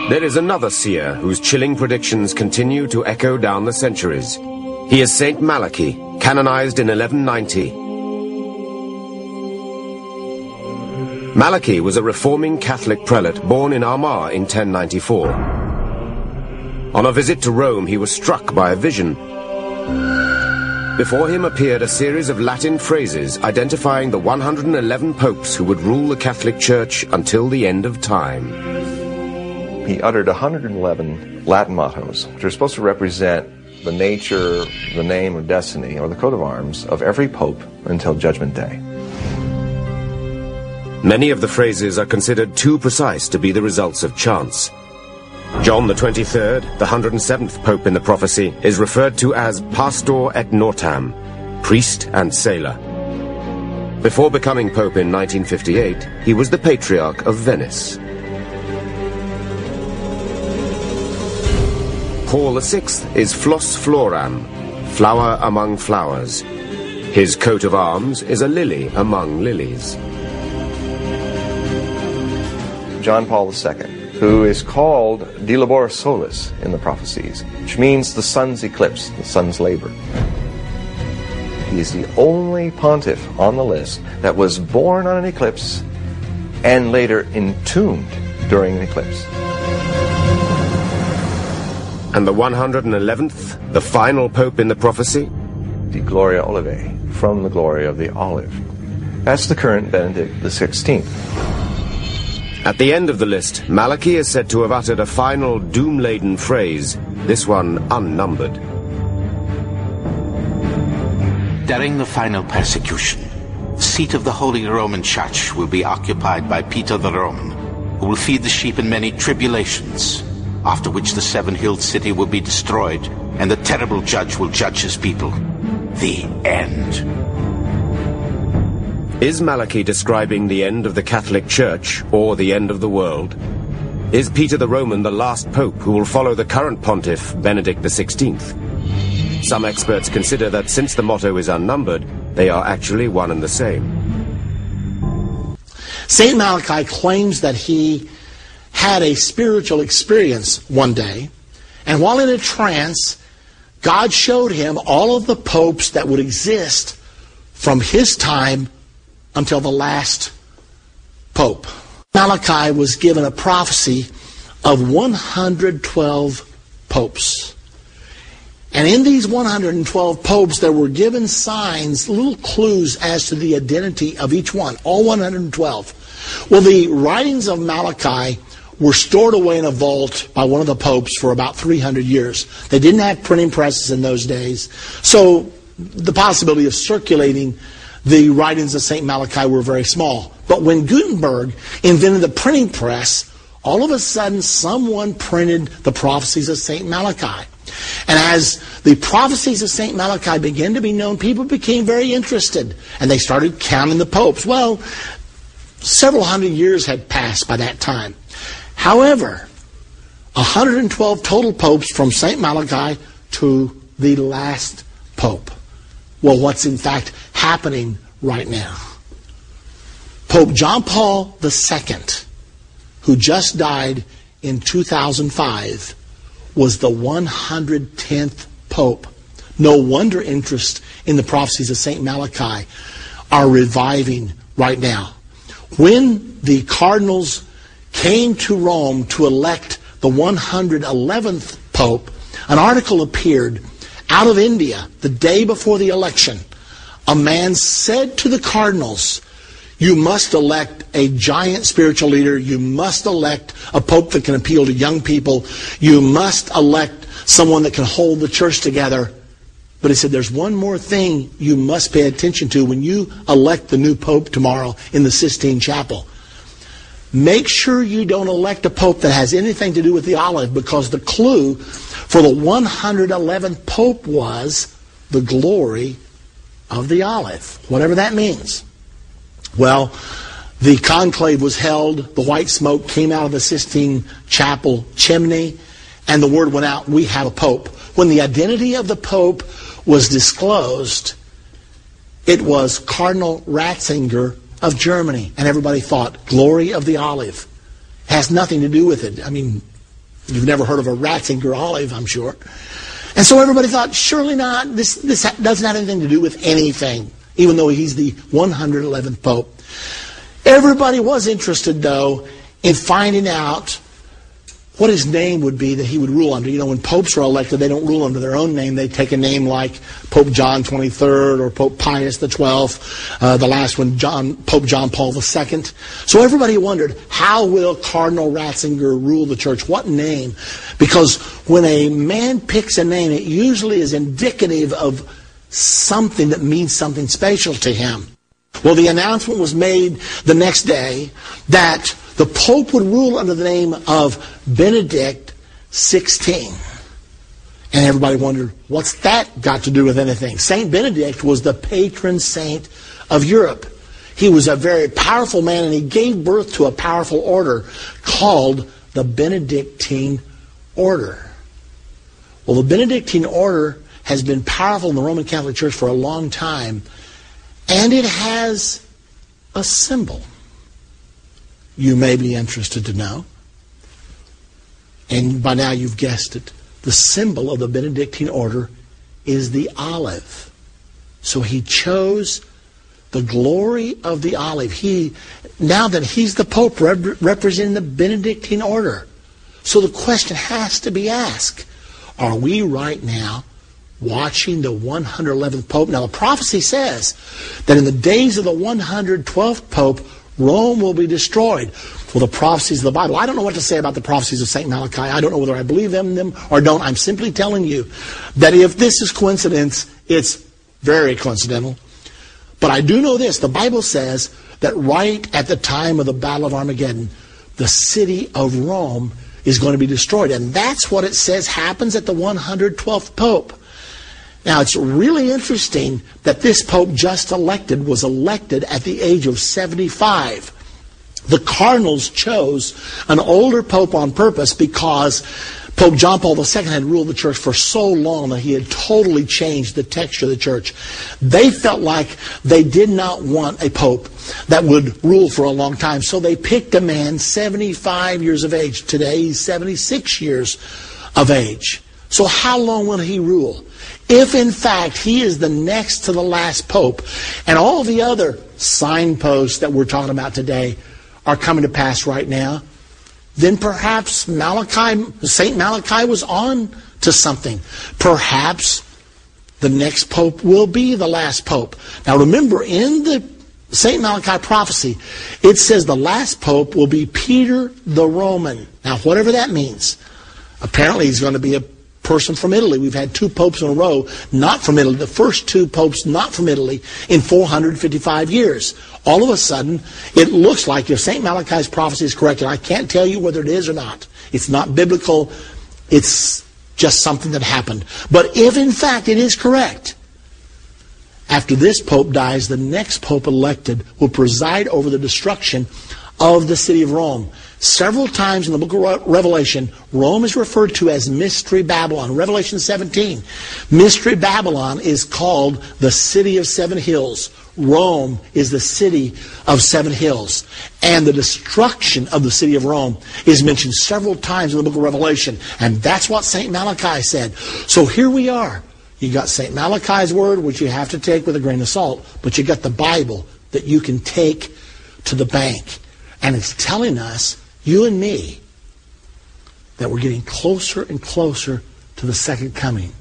There is another seer whose chilling predictions continue to echo down the centuries. He is Saint Malachy, canonized in 1190. Malachy was a reforming Catholic prelate born in Armagh in 1094. On a visit to Rome, he was struck by a vision. Before him appeared a series of Latin phrases identifying the 111 popes who would rule the Catholic Church until the end of time. He uttered 111 Latin mottos, which are supposed to represent the nature, the name of destiny, or the coat of arms of every pope until Judgment Day. Many of the phrases are considered too precise to be the results of chance. John the 23rd, the 107th pope in the prophecy, is referred to as Pastor et Nortam, priest and sailor. Before becoming pope in 1958, he was the Patriarch of Venice. Paul VI is Flos Floram, flower among flowers. His coat of arms is a lily among lilies. John Paul II, who is called De Labor Solis in the prophecies, which means the sun's eclipse, the sun's labor. He is the only pontiff on the list that was born on an eclipse and later entombed during an eclipse. And the 111th, the final pope in the prophecy? De Gloria Olivae, from the glory of the olive. That's the current Benedict XVI. At the end of the list, Malachy is said to have uttered a final doom-laden phrase, this one unnumbered. During the final persecution, the seat of the Holy Roman Church will be occupied by Peter the Roman, who will feed the sheep in many tribulations, after which the seven-hilled city will be destroyed, and the terrible judge will judge his people. The end. Is Malachy describing the end of the Catholic Church, or the end of the world? Is Peter the Roman the last pope who will follow the current pontiff, Benedict XVI? Some experts consider that since the motto is unnumbered, they are actually one and the same. Saint Malachy claims that he had a spiritual experience one day, and while in a trance, God showed him all of the popes that would exist from his time until the last pope. Malachy was given a prophecy of 112 popes. And in these 112 popes, there were given signs, little clues as to the identity of each one, all 112. Well, the writings of Malachy were stored away in a vault by one of the popes for about 300 years. They didn't have printing presses in those days, so the possibility of circulating the writings of St. Malachy were very small. But when Gutenberg invented the printing press, all of a sudden someone printed the prophecies of St. Malachi. And as the prophecies of St. Malachi began to be known, people became very interested, and they started counting the popes. Well, several hundred years had passed by that time. However, 112 total popes from St. Malachi to the last pope. Well, what's in fact happening right now? Pope John Paul II, who just died in 2005, was the 110th pope. No wonder interest in the prophecies of St. Malachi are reviving right now. When the cardinals came to Rome to elect the 111th pope, an article appeared out of India the day before the election. A man said to the cardinals, "You must elect a giant spiritual leader. You must elect a pope that can appeal to young people. You must elect someone that can hold the church together." But he said, there's one more thing you must pay attention to when you elect the new pope tomorrow in the Sistine Chapel. Make sure you don't elect a pope that has anything to do with the olive, because the clue for the 111th pope was the glory of the olive, whatever that means. Well, the conclave was held, the white smoke came out of the Sistine Chapel chimney, and the word went out, we have a pope. When the identity of the pope was disclosed, it was Cardinal Ratzinger of Germany, and everybody thought, glory of the olive. It has nothing to do with it. I mean, You've never heard of a Ratzinger olive, I'm sure. And so everybody thought, surely not. This doesn't have anything to do with anything, even though he's the 111th Pope. Everybody was interested, though, in finding out what his name would be that he would rule under. You know, when popes are elected, they don't rule under their own name. They take a name like Pope John XXIII or Pope Pius XII, the last one, Pope John Paul II. So everybody wondered, how will Cardinal Ratzinger rule the church? What name? Because when a man picks a name, it usually is indicative of something that means something special to him. Well, the announcement was made the next day that the Pope would rule under the name of Benedict XVI. And everybody wondered, what's that got to do with anything? Saint Benedict was the patron saint of Europe. He was a very powerful man, and he gave birth to a powerful order called the Benedictine Order. Well, the Benedictine Order has been powerful in the Roman Catholic Church for a long time, and it has a symbol. You may be interested to know. And by now you've guessed it. The symbol of the Benedictine order is the olive. So he chose the glory of the olive. Now that he's the Pope representing the Benedictine order. So the question has to be asked, are we right now watching the 111th Pope? Now the prophecy says that in the days of the 112th Pope, Rome will be destroyed. Well, the prophecies of the Bible, I don't know what to say about the prophecies of St. Malachy. I don't know whether I believe them or don't. I'm simply telling you that if this is coincidence, it's very coincidental. But I do know this. The Bible says that right at the time of the Battle of Armageddon, the city of Rome is going to be destroyed. And that's what it says happens at the 112th Pope. Now, it's really interesting that this Pope just elected was elected at the age of 75. The cardinals chose an older Pope on purpose because Pope John Paul II had ruled the church for so long that he had totally changed the texture of the church. They felt like they did not want a Pope that would rule for a long time, so they picked a man 75 years of age. Today, he's 76 years of age. So how long will he rule? If, in fact, he is the next to the last Pope, and all the other signposts that we're talking about today are coming to pass right now, then perhaps St. Malachy was on to something. Perhaps the next Pope will be the last Pope. Now remember, in the St. Malachy prophecy, it says the last Pope will be Peter the Roman. Now, whatever that means, apparently he's going to be a person from Italy. We've had 2 popes in a row not from Italy. The first 2 popes not from Italy in 455 years. All of a sudden, it looks like if St. Malachi's prophecy is correct, and I can't tell you whether it is or not. It's not biblical. It's just something that happened. But if in fact it is correct, after this pope dies, the next pope elected will preside over the destruction of the city of Rome. Several times in the book of Revelation, Rome is referred to as Mystery Babylon. Revelation 17, Mystery Babylon is called the city of 7 hills. Rome is the city of 7 hills. And the destruction of the city of Rome is mentioned several times in the book of Revelation. And that's what St. Malachy said. So here we are. You got St. Malachi's word, which you have to take with a grain of salt. But you got the Bible that you can take to the bank. And it's telling us, you and me, that we're getting closer and closer to the second coming.